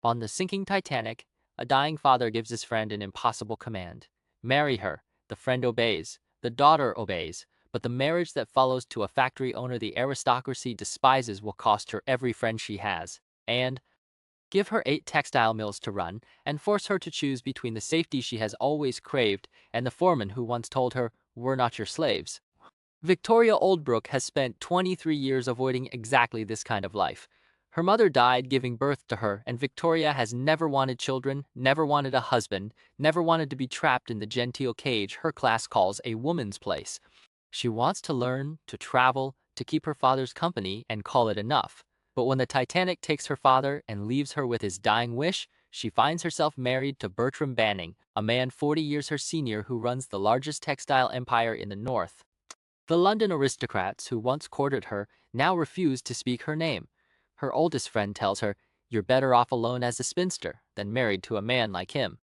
On the sinking Titanic, a dying father gives his friend an impossible command. Marry her. The friend obeys. The daughter obeys. But the marriage that follows to a factory owner the aristocracy despises will cost her every friend she has, and give her 8 textile mills to run, and force her to choose between the safety she has always craved and the foreman who once told her, "We're not your slaves." Victoria Oldbrooke has spent 23 years avoiding exactly this kind of life. Her mother died giving birth to her, and Victoria has never wanted children, never wanted a husband, never wanted to be trapped in the genteel cage her class calls a woman's place. She wants to learn, to travel, to keep her father's company and call it enough. But when the Titanic takes her father and leaves her with his dying wish, she finds herself married to Bertram Banning, a man 40 years her senior who runs the largest textile empire in the North. The London aristocrats who once courted her now refuse to speak her name. Her oldest friend tells her, "You're better off alone as a spinster than married to a man like him."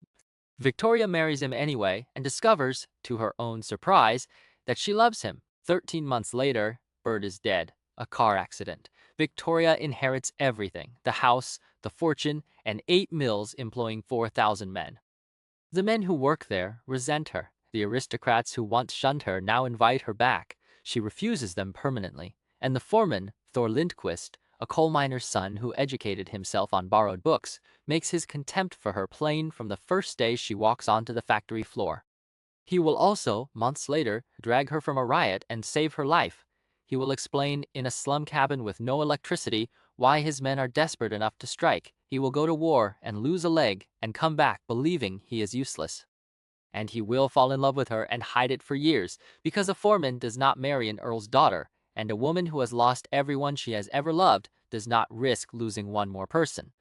Victoria marries him anyway and discovers, to her own surprise, that she loves him. 13 months later, Bert is dead. A car accident. Victoria inherits everything, the house, the fortune, and 8 mills employing 4,000 men. The men who work there resent her. The aristocrats who once shunned her now invite her back. She refuses them permanently. And the foreman, Thor Lindquist, a coal miner's son who educated himself on borrowed books, makes his contempt for her plain from the first day she walks onto the factory floor. He will also, months later, drag her from a riot and save her life. He will explain, in a slum cabin with no electricity, why his men are desperate enough to strike. He will go to war and lose a leg and come back believing he is useless. And he will fall in love with her and hide it for years, because a foreman does not marry an earl's daughter, and a woman who has lost everyone she has ever loved does not risk losing one more person.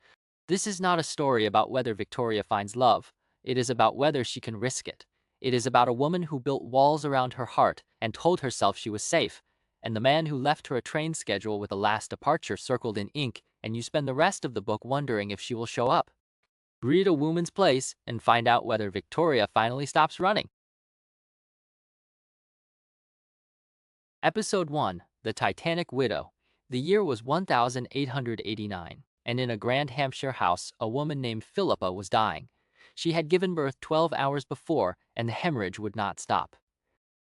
This is not a story about whether Victoria finds love. It is about whether she can risk it. It is about a woman who built walls around her heart and told herself she was safe, and the man who left her a train schedule with the last departure circled in ink, and you spend the rest of the book wondering if she will show up. Read A Woman's Place and find out whether Victoria finally stops running. Episode 1: The Titanic Widow. The year was 1889, and in a Grand Hampshire house, a woman named Philippa was dying. She had given birth 12 hours before, and the hemorrhage would not stop.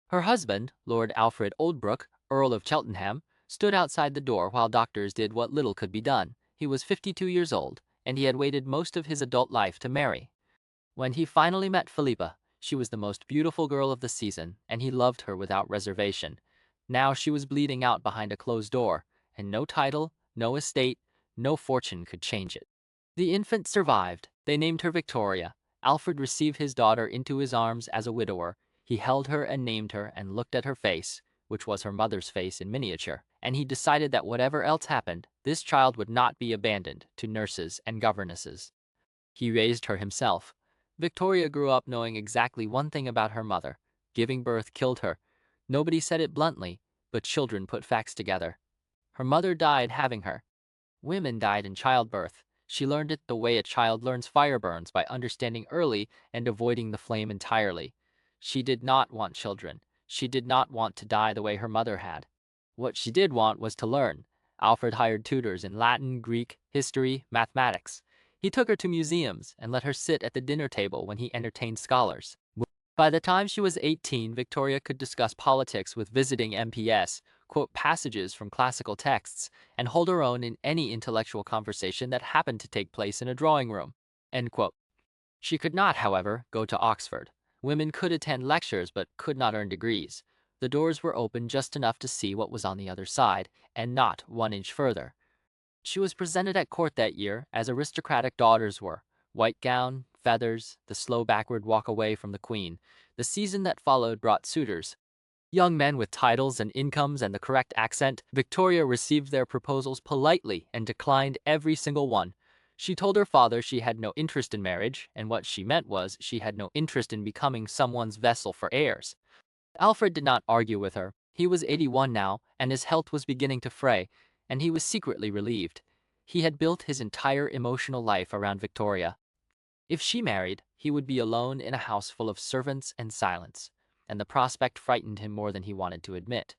Her husband, Lord Alfred Oldbrooke, Earl of Cheltenham, stood outside the door while doctors did what little could be done. He was 52 years old, and he had waited most of his adult life to marry. When he finally met Philippa, she was the most beautiful girl of the season, and he loved her without reservation. Now she was bleeding out behind a closed door, and no title, no estate, no fortune could change it. The infant survived. They named her Victoria. Alfred received his daughter into his arms as a widower. He held her and named her and looked at her face, which was her mother's face in miniature, and he decided that whatever else happened, this child would not be abandoned to nurses and governesses. He raised her himself. Victoria grew up knowing exactly one thing about her mother. Giving birth killed her. Nobody said it bluntly, but children put facts together. Her mother died having her. Women died in childbirth. She learned it the way a child learns fire burns, by understanding early and avoiding the flame entirely. She did not want children. She did not want to die the way her mother had. What she did want was to learn. Alfred hired tutors in Latin, Greek, history, mathematics. He took her to museums and let her sit at the dinner table when he entertained scholars. By the time she was 18, Victoria could discuss politics with visiting MPs, quote passages from classical texts, and hold her own in any intellectual conversation that happened to take place in a drawing room. End quote. She could not, however, go to Oxford. Women could attend lectures but could not earn degrees. The doors were open just enough to see what was on the other side, and not 1 inch further. She was presented at court that year as aristocratic daughters were. White gown, feathers, the slow backward walk away from the queen. The season that followed brought suitors. Young men with titles and incomes and the correct accent. Victoria received their proposals politely and declined every single one. She told her father she had no interest in marriage, and what she meant was she had no interest in becoming someone's vessel for heirs. Alfred did not argue with her. He was 81 now, and his health was beginning to fray, and he was secretly relieved. He had built his entire emotional life around Victoria. If she married, he would be alone in a house full of servants and silence, and the prospect frightened him more than he wanted to admit.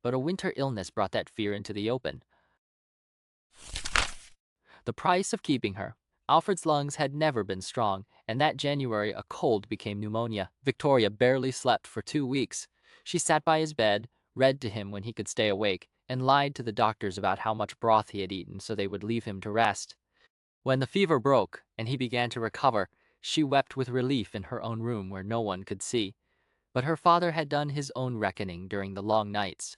But a winter illness brought that fear into the open. The price of keeping her. Alfred's lungs had never been strong, and that January a cold became pneumonia. Victoria barely slept for 2 weeks. She sat by his bed, read to him when he could stay awake, and lied to the doctors about how much broth he had eaten so they would leave him to rest. When the fever broke and he began to recover, she wept with relief in her own room where no one could see. But her father had done his own reckoning during the long nights.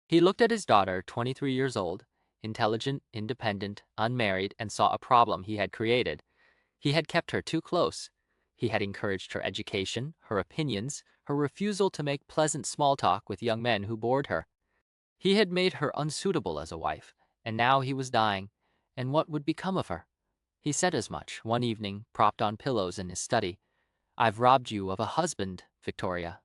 He looked at his daughter, 23 years old, intelligent, independent, unmarried, and saw a problem he had created. He had kept her too close. He had encouraged her education, her opinions, her refusal to make pleasant small talk with young men who bored her. He had made her unsuitable as a wife, and now he was dying, and what would become of her? He said as much one evening, propped on pillows in his study. "I've robbed you of a husband, Victoria.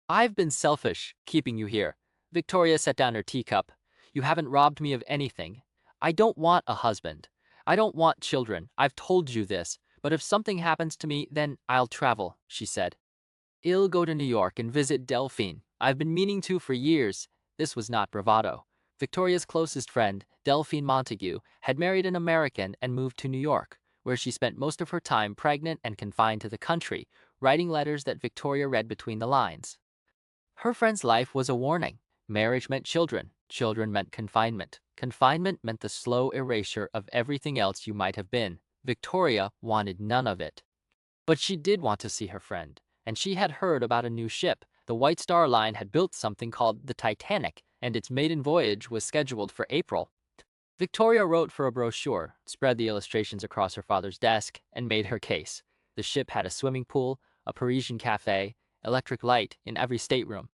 I've been selfish, keeping you here." Victoria set down her teacup. "You haven't robbed me of anything. I don't want a husband. I don't want children. I've told you this. But if something happens to me, then I'll travel," she said. "I'll go to New York and visit Delphine. I've been meaning to for years." This was not bravado. Victoria's closest friend, Delphine Montague, had married an American and moved to New York, where she spent most of her time pregnant and confined to the country, writing letters that Victoria read between the lines. Her friend's life was a warning. Marriage meant children. Children meant confinement. Confinement meant the slow erasure of everything else you might have been. Victoria wanted none of it. But she did want to see her friend, and she had heard about a new ship. The White Star Line had built something called the Titanic, and its maiden voyage was scheduled for April. Victoria wrote for a brochure, spread the illustrations across her father's desk, and made her case. The ship had a swimming pool, a Parisian cafe, electric light in every stateroom.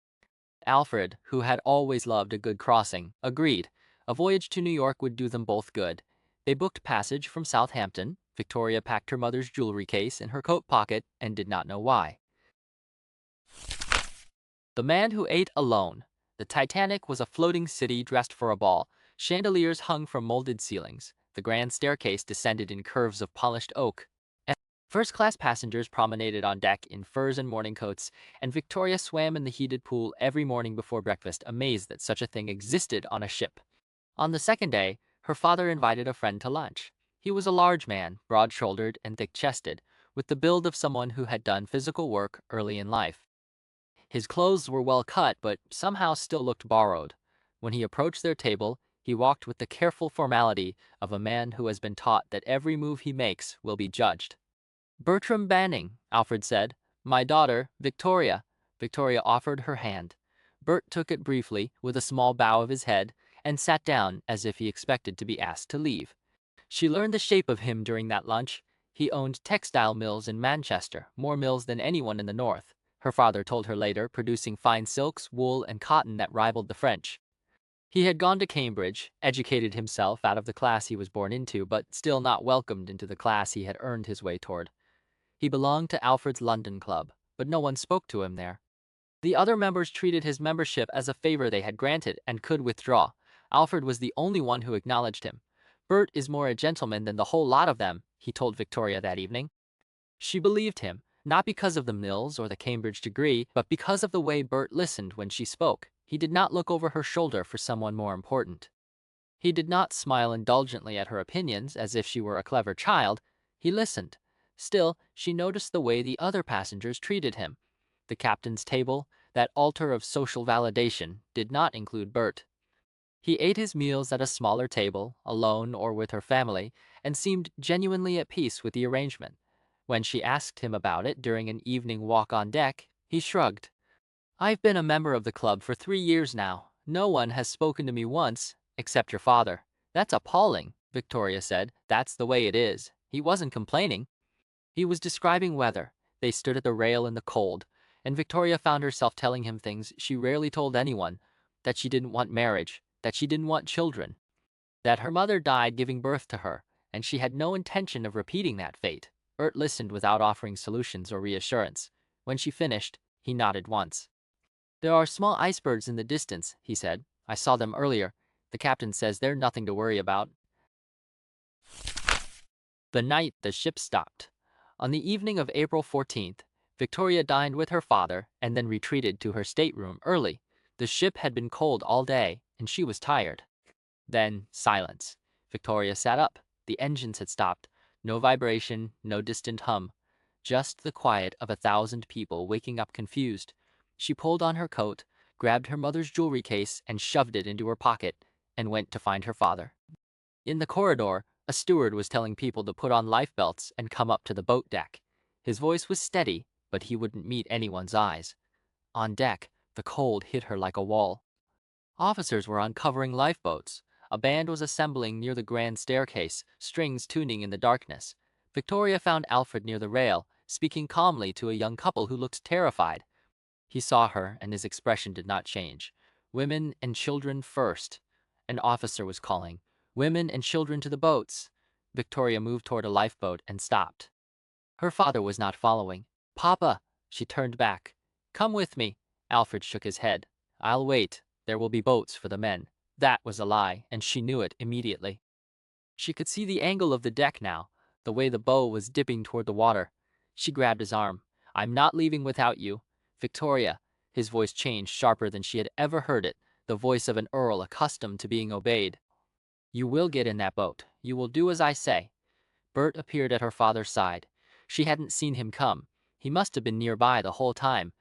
Alfred, who had always loved a good crossing, agreed. A voyage to New York would do them both good. They booked passage from Southampton. Victoria packed her mother's jewelry case in her coat pocket and did not know why. The Man Who Ate Alone. The Titanic was a floating city dressed for a ball. Chandeliers hung from molded ceilings. The grand staircase descended in curves of polished oak. First-class passengers promenaded on deck in furs and morning coats, and Victoria swam in the heated pool every morning before breakfast, amazed that such a thing existed on a ship. On the second day, her father invited a friend to lunch. He was a large man, broad-shouldered and thick-chested, with the build of someone who had done physical work early in life. His clothes were well cut, but somehow still looked borrowed. When he approached their table, he walked with the careful formality of a man who has been taught that every move he makes will be judged. "Bertram Banning," Alfred said. "My daughter, Victoria." Victoria offered her hand. Bert took it briefly, with a small bow of his head, and sat down as if he expected to be asked to leave. She learned the shape of him during that lunch. He owned textile mills in Manchester, more mills than anyone in the north, her father told her later, producing fine silks, wool, and cotton that rivaled the French. He had gone to Cambridge, educated himself out of the class he was born into, but still not welcomed into the class he had earned his way toward. He belonged to Alfred's London Club, but no one spoke to him there. The other members treated his membership as a favor they had granted and could withdraw. Alfred was the only one who acknowledged him. "Bert is more a gentleman than the whole lot of them," he told Victoria that evening. She believed him, not because of the mills or the Cambridge degree, but because of the way Bert listened when she spoke. He did not look over her shoulder for someone more important. He did not smile indulgently at her opinions as if she were a clever child. He listened. Still, she noticed the way the other passengers treated him. The captain's table, that altar of social validation, did not include Bert. He ate his meals at a smaller table, alone or with her family, and seemed genuinely at peace with the arrangement. When she asked him about it during an evening walk on deck, he shrugged. "I've been a member of the club for 3 years now. No one has spoken to me once, except your father." "That's appalling," Victoria said. "That's the way it is." He wasn't complaining. He was describing weather. They stood at the rail in the cold, and Victoria found herself telling him things she rarely told anyone, that she didn't want marriage, that she didn't want children, that her mother died giving birth to her, and she had no intention of repeating that fate. Bert listened without offering solutions or reassurance. When she finished, he nodded once. "There are small icebergs in the distance," he said. "I saw them earlier. The captain says they're nothing to worry about." The night the ship stopped. On the evening of April 14th, Victoria dined with her father and then retreated to her stateroom early. The ship had been cold all day, and she was tired. Then silence. Victoria sat up. The engines had stopped. No vibration, no distant hum. Just the quiet of 1,000 people waking up confused. She pulled on her coat, grabbed her mother's jewelry case and shoved it into her pocket, and went to find her father. In the corridor, a steward was telling people to put on life belts and come up to the boat deck. His voice was steady, but he wouldn't meet anyone's eyes. On deck, the cold hit her like a wall. Officers were uncovering lifeboats. A band was assembling near the grand staircase, strings tuning in the darkness. Victoria found Alfred near the rail, speaking calmly to a young couple who looked terrified. He saw her, and his expression did not change. Women and children first. An officer was calling, "Women and children to the boats." Victoria moved toward a lifeboat and stopped. Her father was not following. "Papa!" She turned back. "Come with me." Alfred shook his head. "I'll wait. There will be boats for the men." That was a lie, and she knew it immediately. She could see the angle of the deck now, the way the bow was dipping toward the water. She grabbed his arm. "I'm not leaving without you. Victoria." His voice changed, sharper than she had ever heard it, the voice of an earl accustomed to being obeyed. "You will get in that boat. You will do as I say." Bert appeared at her father's side. She hadn't seen him come. He must have been nearby the whole time.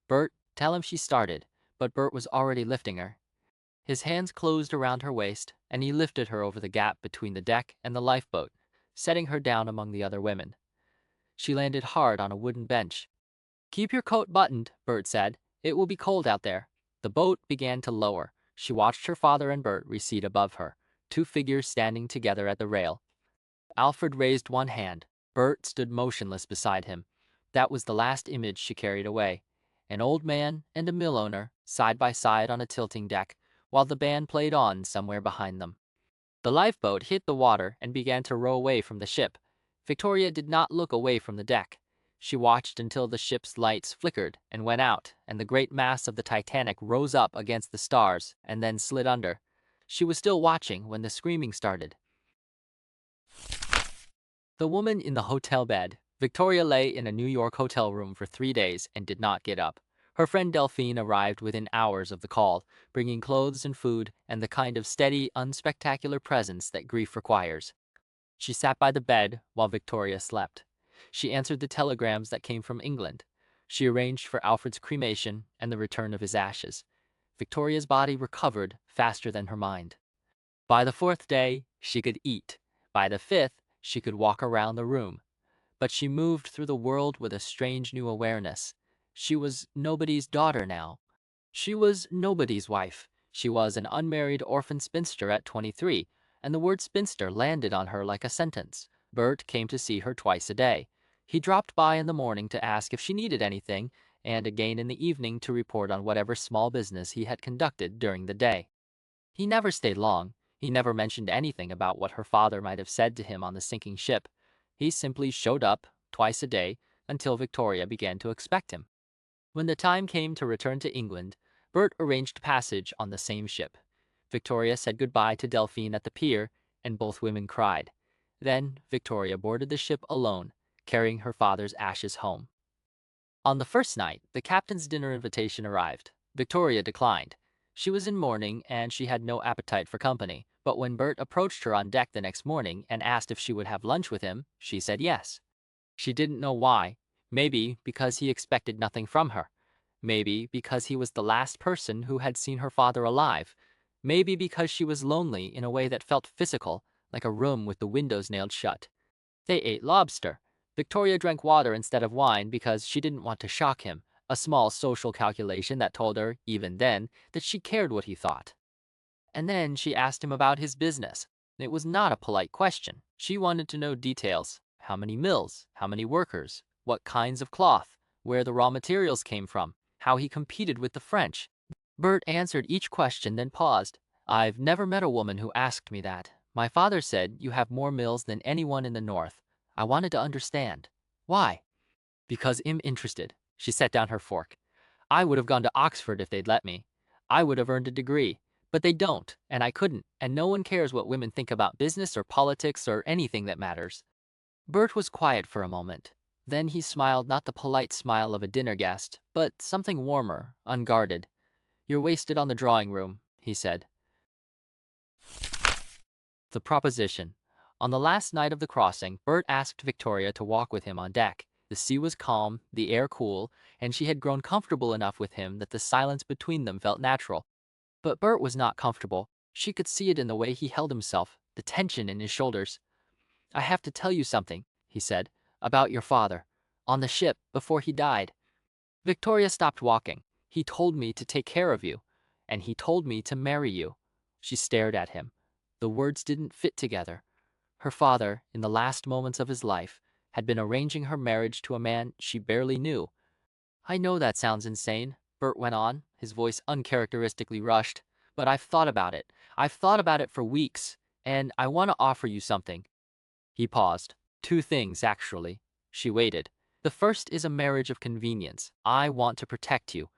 "Bert, tell him," she started, but Bert was already lifting her. His hands closed around her waist, and he lifted her over the gap between the deck and the lifeboat, setting her down among the other women. She landed hard on a wooden bench. "Keep your coat buttoned," Bert said. "It will be cold out there." The boat began to lower. She watched her father and Bert recede above her, two figures standing together at the rail. Alfred raised one hand. Bert stood motionless beside him. That was the last image she carried away. An old man and a mill owner, side by side on a tilting deck, while the band played on somewhere behind them. The lifeboat hit the water and began to row away from the ship. Victoria did not look away from the deck. She watched until the ship's lights flickered and went out, and the great mass of the Titanic rose up against the stars and then slid under. She was still watching when the screaming started. The woman in the hotel bed. Victoria lay in a New York hotel room for 3 days and did not get up. Her friend Delphine arrived within hours of the call, bringing clothes and food and the kind of steady, unspectacular presence that grief requires. She sat by the bed while Victoria slept. She answered the telegrams that came from England. She arranged for Alfred's cremation and the return of his ashes. Victoria's body recovered faster than her mind. By the 4th day, she could eat. By the 5th, she could walk around the room. But she moved through the world with a strange new awareness. She was nobody's daughter now. She was nobody's wife. She was an unmarried orphan spinster at 23, and the word spinster landed on her like a sentence. Bert came to see her twice a day. He dropped by in the morning to ask if she needed anything, and again in the evening to report on whatever small business he had conducted during the day. He never stayed long. He never mentioned anything about what her father might have said to him on the sinking ship. He simply showed up twice a day until Victoria began to expect him. When the time came to return to England, Bert arranged passage on the same ship. Victoria said goodbye to Delphine at the pier, and both women cried. Then Victoria boarded the ship alone, carrying her father's ashes home. On the first night, the captain's dinner invitation arrived. Victoria declined. She was in mourning, and she had no appetite for company. But when Bert approached her on deck the next morning and asked if she would have lunch with him, she said yes. She didn't know why. Maybe because he expected nothing from her. Maybe because he was the last person who had seen her father alive. Maybe because she was lonely in a way that felt physical, like a room with the windows nailed shut. They ate lobster. Victoria drank water instead of wine because she didn't want to shock him, a small social calculation that told her, even then, that she cared what he thought. And then she asked him about his business. It was not a polite question. She wanted to know details. How many mills? How many workers? What kinds of cloth? Where the raw materials came from? How he competed with the French? Bert answered each question, then paused. "I've never met a woman who asked me that. My father said you have more mills than anyone in the North. I wanted to understand. Why?" "Because I'm interested." She set down her fork. "I would have gone to Oxford if they'd let me. I would have earned a degree. But they don't, and I couldn't, and no one cares what women think about business or politics or anything that matters." Bert was quiet for a moment. Then he smiled, not the polite smile of a dinner guest, but something warmer, unguarded. "You're wasted on the drawing room," he said. The proposition. On the last night of the crossing, Bert asked Victoria to walk with him on deck. The sea was calm, the air cool, and she had grown comfortable enough with him that the silence between them felt natural. But Bert was not comfortable. She could see it in the way he held himself, the tension in his shoulders. "I have to tell you something," he said, "about your father. On the ship, before he died." Victoria stopped walking. "He told me to take care of you, and he told me to marry you." She stared at him. The words didn't fit together. Her father, in the last moments of his life, had been arranging her marriage to a man she barely knew. "I know that sounds insane," Bert went on, his voice uncharacteristically rushed, "but I've thought about it. I've thought about it for weeks, and I want to offer you something." He paused. "Two things, actually." She waited. "The first is a marriage of convenience. I want to protect you.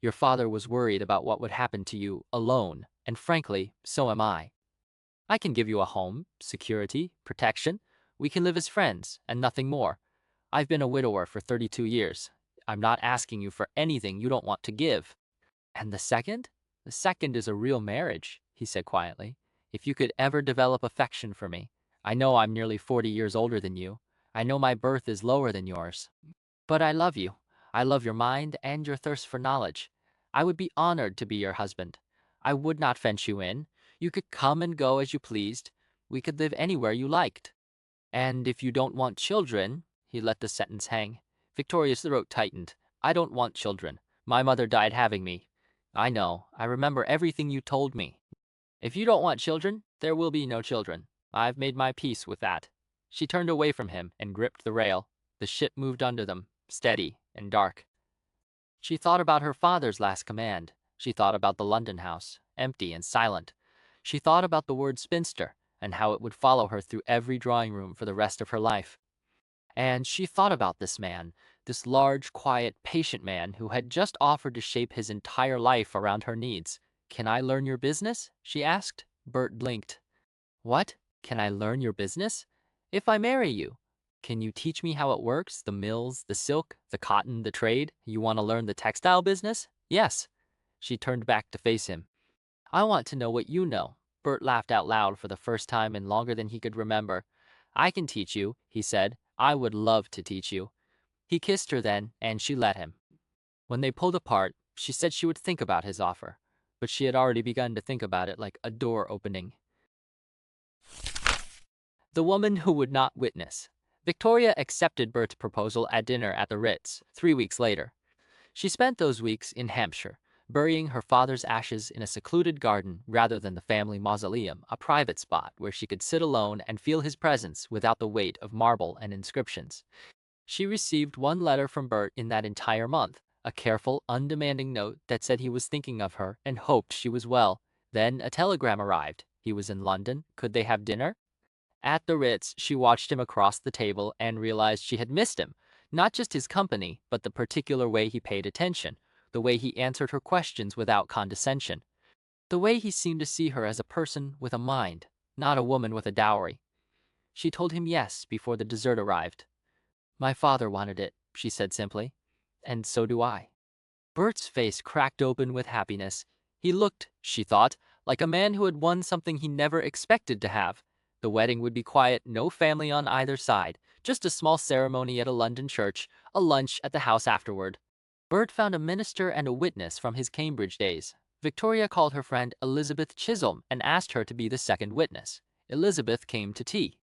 Your father was worried about what would happen to you alone, and frankly, so am I. I can give you a home, security, protection. We can live as friends, and nothing more. I've been a widower for 32 years. I'm not asking you for anything you don't want to give." "And the second?" "The second is a real marriage," he said quietly. "If you could ever develop affection for me. I know I'm nearly 40 years older than you. I know my birth is lower than yours. But I love you. I love your mind and your thirst for knowledge. I would be honored to be your husband. I would not fence you in. You could come and go as you pleased. We could live anywhere you liked. And if you don't want children," he let the sentence hang. Victoria's throat tightened. "I don't want children. My mother died having me. I know. I remember everything you told me. If you don't want children, there will be no children. I've made my peace with that." She turned away from him and gripped the rail. The ship moved under them, steady and dark. She thought about her father's last command. She thought about the London house, empty and silent. She thought about the word spinster and how it would follow her through every drawing room for the rest of her life. And she thought about this man, this large, quiet, patient man who had just offered to shape his entire life around her needs. "Can I learn your business?" she asked. Bert blinked. "What? Can I learn your business?" "If I marry you. Can you teach me how it works? The mills, the silk, the cotton, the trade? You want to learn the textile business?" "Yes." She turned back to face him. "I want to know what you know." Bert laughed out loud for the first time in longer than he could remember. "I can teach you," he said. "I would love to teach you." He kissed her then, and she let him. When they pulled apart, she said she would think about his offer, but she had already begun to think about it like a door opening. The woman who would not witness. Victoria accepted Bert's proposal at dinner at the Ritz 3 weeks later. She spent those weeks in Hampshire, burying her father's ashes in a secluded garden rather than the family mausoleum, a private spot where she could sit alone and feel his presence without the weight of marble and inscriptions. She received one letter from Bert in that entire month, a careful, undemanding note that said he was thinking of her and hoped she was well. Then a telegram arrived. He was in London. Could they have dinner? At the Ritz, she watched him across the table and realized she had missed him. Not just his company, but the particular way he paid attention, the way he answered her questions without condescension, the way he seemed to see her as a person with a mind, not a woman with a dowry. She told him yes before the dessert arrived. "My father wanted it," she said simply. "And so do I." Bert's face cracked open with happiness. He looked, she thought, like a man who had won something he never expected to have. The wedding would be quiet, no family on either side, just a small ceremony at a London church, a lunch at the house afterward. Bert found a minister and a witness from his Cambridge days. Victoria called her friend Elizabeth Chisholm and asked her to be the second witness. Elizabeth came to tea.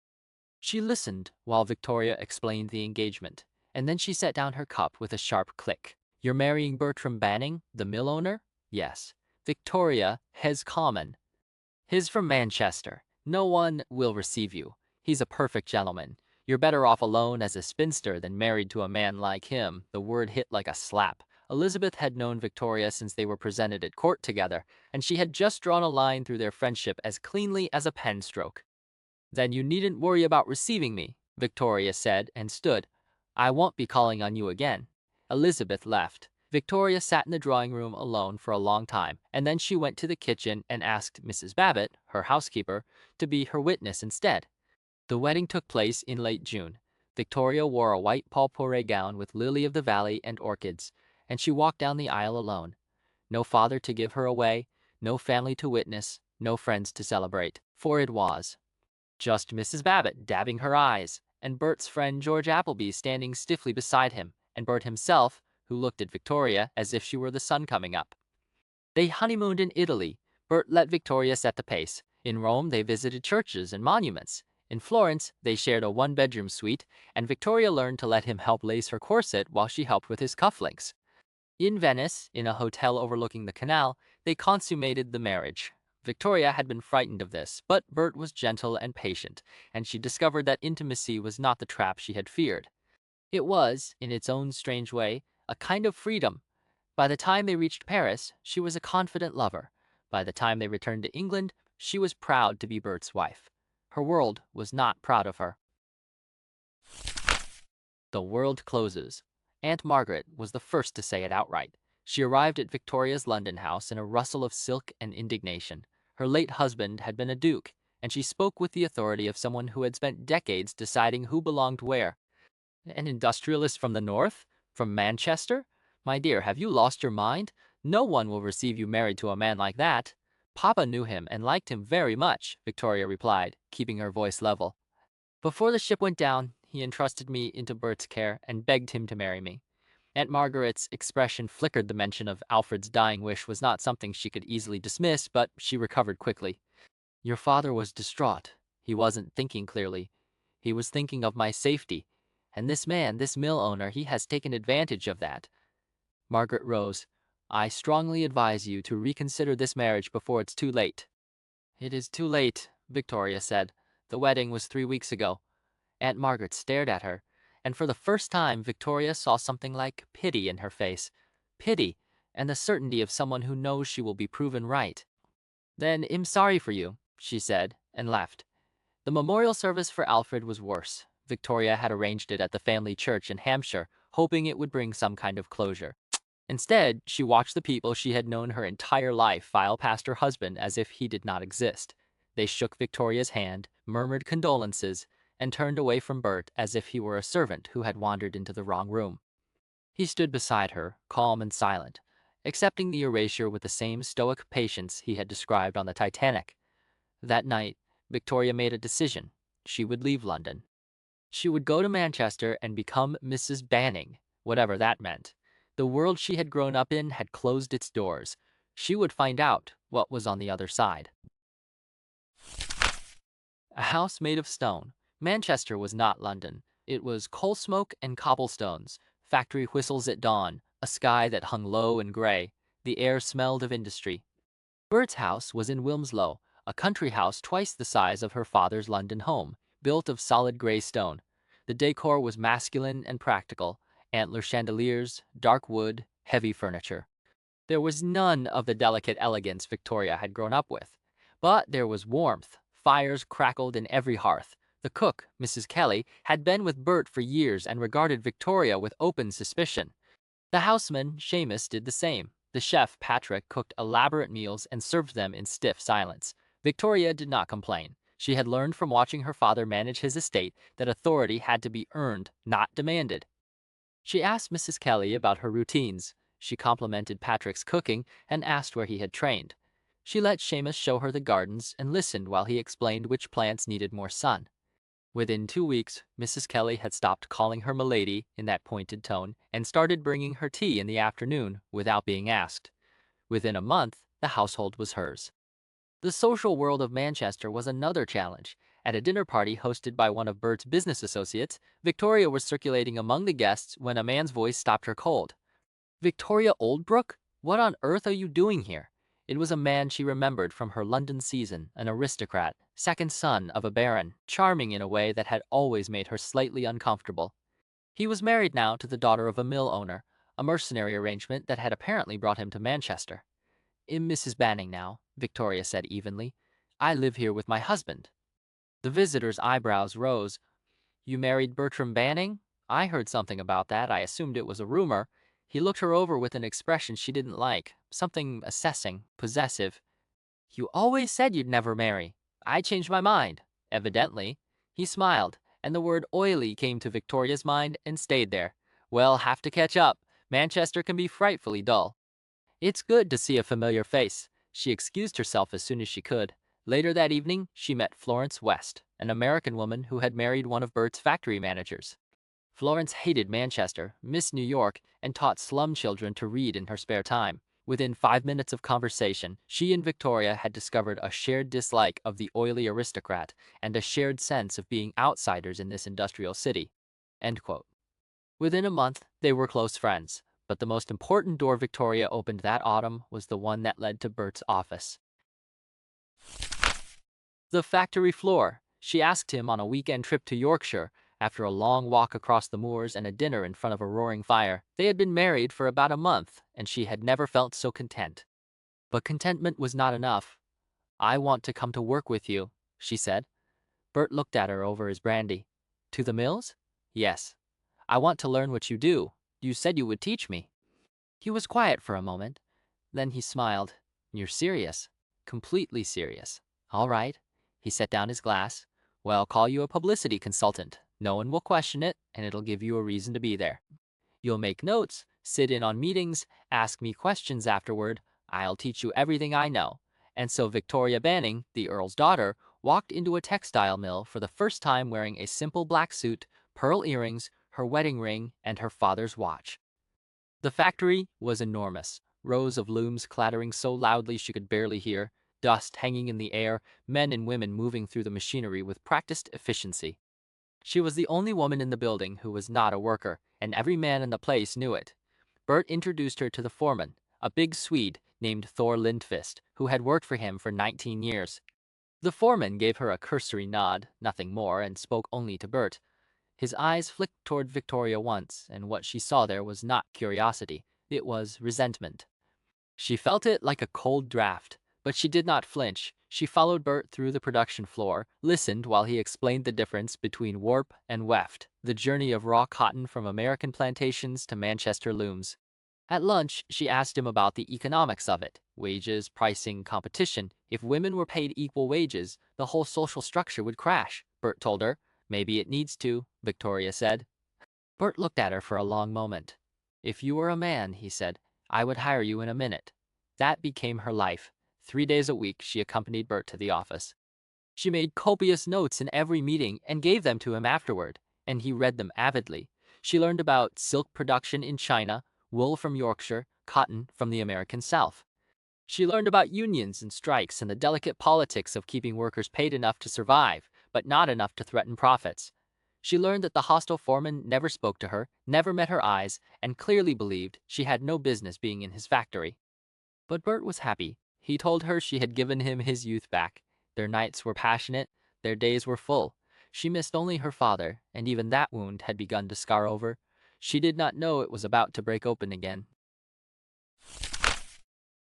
She listened while Victoria explained the engagement, and then she set down her cup with a sharp click. "You're marrying Bertram Banning, the mill owner?" "Yes." "Victoria, Hes Common. He's from Manchester. No one will receive you. He's a perfect gentleman. You're better off alone as a spinster than married to a man like him." The word hit like a slap. Elizabeth had known Victoria since they were presented at court together, and she had just drawn a line through their friendship as cleanly as a pen stroke. "Then you needn't worry about receiving me," Victoria said and stood. "I won't be calling on you again." Elizabeth left. Victoria sat in the drawing room alone for a long time, and then she went to the kitchen and asked Mrs. Babbitt, her housekeeper, to be her witness instead. The wedding took place in late June. Victoria wore a white potpourri gown with lily of the valley and orchids, and she walked down the aisle alone. No father to give her away, no family to witness, no friends to celebrate, for it was Just Mrs. Babbitt dabbing her eyes, and Bert's friend George Appleby standing stiffly beside him, and Bert himself, who looked at Victoria as if she were the sun coming up. They honeymooned in Italy. Bert let Victoria set the pace. In Rome, they visited churches and monuments. In Florence, they shared a one-bedroom suite, and Victoria learned to let him help lace her corset while she helped with his cufflinks. In Venice, in a hotel overlooking the canal, they consummated the marriage. Victoria had been frightened of this, but Bert was gentle and patient, and she discovered that intimacy was not the trap she had feared. It was, in its own strange way, a kind of freedom. By the time they reached Paris, she was a confident lover. By the time they returned to England, she was proud to be Bert's wife. Her world was not proud of her. The world closes. Aunt Margaret was the first to say it outright. She arrived at Victoria's London house in a rustle of silk and indignation. Her late husband had been a duke, and she spoke with the authority of someone who had spent decades deciding who belonged where. An industrialist from the north? From Manchester? My dear, have you lost your mind? No one will receive you married to a man like that. Papa knew him and liked him very much, Victoria replied, keeping her voice level. Before the ship went down, he entrusted me into Bert's care and begged him to marry me. Aunt Margaret's expression flickered. The mention of Alfred's dying wish was not something she could easily dismiss, but she recovered quickly. Your father was distraught. He wasn't thinking clearly. He was thinking of my safety. And this man, this mill owner, he has taken advantage of that. Margaret rose. I strongly advise you to reconsider this marriage before it's too late. It is too late, Victoria said. The wedding was 3 weeks ago. Aunt Margaret stared at her, and for the first time Victoria saw something like pity in her face. Pity, and the certainty of someone who knows she will be proven right. Then I'm sorry for you, she said, and left. The memorial service for Alfred was worse. Victoria had arranged it at the family church in Hampshire, hoping it would bring some kind of closure. Instead, she watched the people she had known her entire life file past her husband as if he did not exist. They shook Victoria's hand, murmured condolences, and turned away from Bert as if he were a servant who had wandered into the wrong room. He stood beside her, calm and silent, accepting the erasure with the same stoic patience he had described on the Titanic. That night, Victoria made a decision. She would leave London. She would go to Manchester and become Mrs. Banning, whatever that meant. The world she had grown up in had closed its doors. She would find out what was on the other side. A house made of stone. Manchester was not London. It was coal smoke and cobblestones, factory whistles at dawn, a sky that hung low and gray. The air smelled of industry. Bert's house was in Wilmslow, a country house twice the size of her father's London home, built of solid gray stone. The decor was masculine and practical, antler chandeliers, dark wood, heavy furniture. There was none of the delicate elegance Victoria had grown up with. But there was warmth. Fires crackled in every hearth. The cook, Mrs. Kelly, had been with Bert for years and regarded Victoria with open suspicion. The houseman, Seamus, did the same. The chef, Patrick, cooked elaborate meals and served them in stiff silence. Victoria did not complain. She had learned from watching her father manage his estate that authority had to be earned, not demanded. She asked Mrs. Kelly about her routines. She complimented Patrick's cooking and asked where he had trained. She let Seamus show her the gardens and listened while he explained which plants needed more sun. Within 2 weeks, Mrs. Kelly had stopped calling her milady in that pointed tone and started bringing her tea in the afternoon without being asked. Within a month, the household was hers. The social world of Manchester was another challenge. At a dinner party hosted by one of Bert's business associates, Victoria was circulating among the guests when a man's voice stopped her cold. Victoria Oldbrooke? What on earth are you doing here? It was a man she remembered from her London season, an aristocrat, second son of a baron, charming in a way that had always made her slightly uncomfortable. He was married now to the daughter of a mill owner, a mercenary arrangement that had apparently brought him to Manchester. I'm Mrs. Banning now, Victoria said evenly. I live here with my husband. The visitor's eyebrows rose. You married Bertram Banning? I heard something about that. I assumed it was a rumor. He looked her over with an expression she didn't like, something assessing, possessive. You always said you'd never marry. I changed my mind, evidently. He smiled, and the word oily came to Victoria's mind and stayed there. Well, have to catch up. Manchester can be frightfully dull. It's good to see a familiar face. She excused herself as soon as she could. Later that evening, she met Florence West, an American woman who had married one of Bert's factory managers. Florence hated Manchester, missed New York, and taught slum children to read in her spare time. Within 5 minutes of conversation, she and Victoria had discovered a shared dislike of the oily aristocrat and a shared sense of being outsiders in this industrial city. End quote. Within a month, they were close friends, but the most important door Victoria opened that autumn was the one that led to Bert's office. The factory floor. She asked him on a weekend trip to Yorkshire, after a long walk across the moors and a dinner in front of a roaring fire. They had been married for about a month, and she had never felt so content. But contentment was not enough. "I want to come to work with you," she said. Bert looked at her over his brandy. "To the mills?" "Yes. I want to learn what you do. You said you would teach me." He was quiet for a moment. Then he smiled. "You're serious." "Completely serious." "All right." He set down his glass. "Well, I'll call you a publicity consultant. No one will question it, and it'll give you a reason to be there. You'll make notes, sit in on meetings, ask me questions afterward. I'll teach you everything I know." And so Victoria Banning, the Earl's daughter, walked into a textile mill for the first time wearing a simple black suit, pearl earrings, her wedding ring, and her father's watch. The factory was enormous, rows of looms clattering so loudly she could barely hear, dust hanging in the air, men and women moving through the machinery with practiced efficiency. She was the only woman in the building who was not a worker, and every man in the place knew it. Bert introduced her to the foreman, a big Swede named Thor Lindfist, who had worked for him for 19 years. The foreman gave her a cursory nod, nothing more, and spoke only to Bert. His eyes flicked toward Victoria once, and what she saw there was not curiosity, it was resentment. She felt it like a cold draft, but she did not flinch. She followed Bert through the production floor, listened while he explained the difference between warp and weft, the journey of raw cotton from American plantations to Manchester looms. At lunch, she asked him about the economics of it, wages, pricing, competition. If women were paid equal wages, the whole social structure would crash, Bert told her. "Maybe it needs to," Victoria said. Bert looked at her for a long moment. "If you were a man," he said, "I would hire you in a minute." That became her life. 3 days a week, she accompanied Bert to the office. She made copious notes in every meeting and gave them to him afterward, and he read them avidly. She learned about silk production in China, wool from Yorkshire, cotton from the American South. She learned about unions and strikes and the delicate politics of keeping workers paid enough to survive, but not enough to threaten profits. She learned that the hostile foreman never spoke to her, never met her eyes, and clearly believed she had no business being in his factory. But Bert was happy. He told her she had given him his youth back. Their nights were passionate, their days were full. She missed only her father, and even that wound had begun to scar over. She did not know it was about to break open again.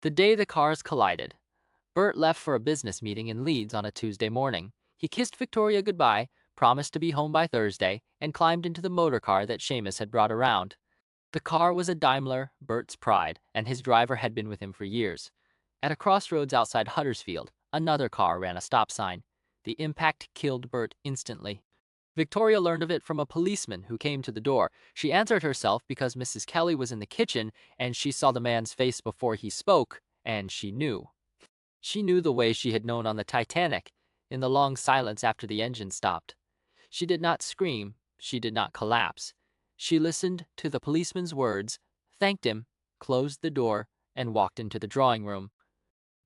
The day the cars collided. Bert left for a business meeting in Leeds on a Tuesday morning. He kissed Victoria goodbye, promised to be home by Thursday, and climbed into the motor car that Seamus had brought around. The car was a Daimler, Bert's pride, and his driver had been with him for years. At a crossroads outside Huddersfield, another car ran a stop sign. The impact killed Bert instantly. Victoria learned of it from a policeman who came to the door. She answered herself because Mrs. Kelly was in the kitchen, and she saw the man's face before he spoke, and she knew. She knew the way she had known on the Titanic, in the long silence after the engine stopped. She did not scream, she did not collapse. She listened to the policeman's words, thanked him, closed the door, and walked into the drawing room.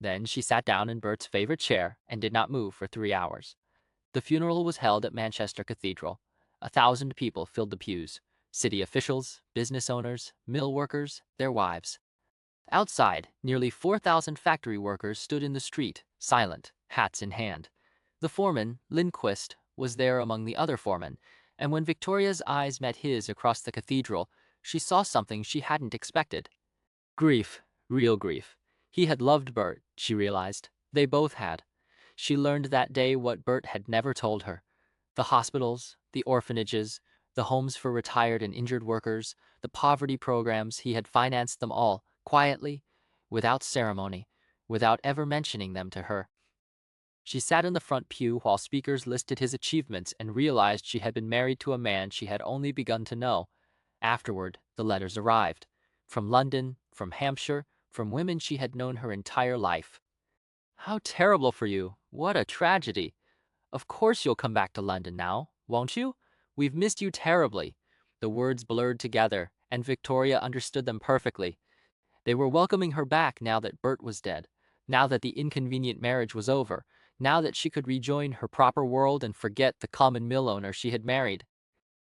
Then she sat down in Bert's favorite chair and did not move for 3 hours. The funeral was held at Manchester Cathedral. 1,000 people filled the pews. City officials, business owners, mill workers, their wives. Outside, nearly 4,000 factory workers stood in the street, silent, hats in hand. The foreman, Lindquist, was there among the other foremen, and when Victoria's eyes met his across the cathedral, she saw something she hadn't expected. Grief, real grief. He had loved Bert, she realized. They both had. She learned that day what Bert had never told her. The hospitals, the orphanages, the homes for retired and injured workers, the poverty programs, he had financed them all, quietly, without ceremony, without ever mentioning them to her. She sat in the front pew while speakers listed his achievements and realized she had been married to a man she had only begun to know. Afterward, the letters arrived. From London, from Hampshire, from women she had known her entire life. "How terrible for you! What a tragedy! Of course you'll come back to London now, won't you? We've missed you terribly." The words blurred together, and Victoria understood them perfectly. They were welcoming her back now that Bert was dead, now that the inconvenient marriage was over, now that she could rejoin her proper world and forget the common mill owner she had married.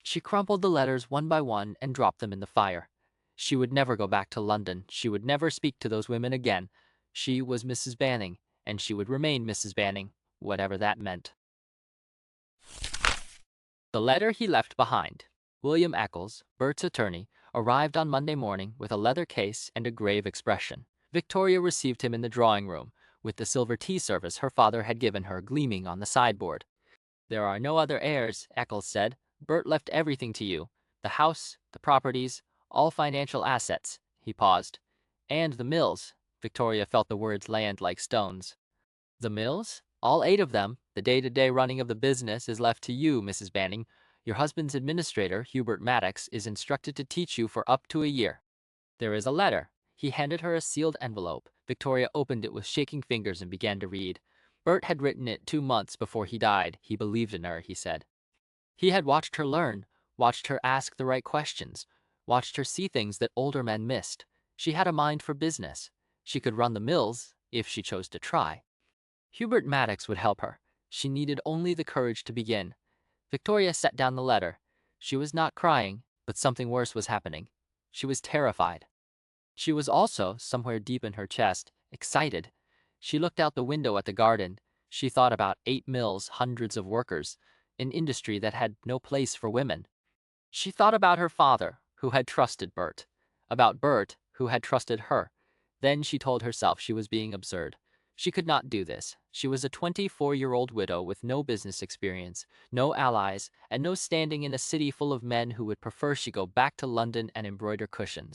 She crumpled the letters one by one and dropped them in the fire. She would never go back to London. She would never speak to those women again. She was Mrs. Banning, and she would remain Mrs. Banning, whatever that meant. The letter he left behind. William Eccles, Bert's attorney, arrived on Monday morning with a leather case and a grave expression. Victoria received him in the drawing room, with the silver tea service her father had given her gleaming on the sideboard. "There are no other heirs," Eccles said. "Bert left everything to you. The house, the properties, all financial assets." He paused. "And the mills." Victoria felt the words land like stones. "The mills? All 8 of them. The day-to-day running of the business is left to you, Mrs. Banning. Your husband's administrator, Hubert Maddox, is instructed to teach you for up to a year. There is a letter." He handed her a sealed envelope. Victoria opened it with shaking fingers and began to read. Bert had written it 2 months before he died. He believed in her, he said. He had watched her learn, watched her ask the right questions, watched her see things that older men missed. She had a mind for business. She could run the mills, if she chose to try. Hubert Maddox would help her. She needed only the courage to begin. Victoria set down the letter. She was not crying, but something worse was happening. She was terrified. She was also, somewhere deep in her chest, excited. She looked out the window at the garden. She thought about 8 mills, hundreds of workers, an industry that had no place for women. She thought about her father, who had trusted Bert, about Bert, who had trusted her. Then she told herself she was being absurd. She could not do this. She was a 24-year-old widow with no business experience, no allies, and no standing in a city full of men who would prefer she go back to London and embroider cushions.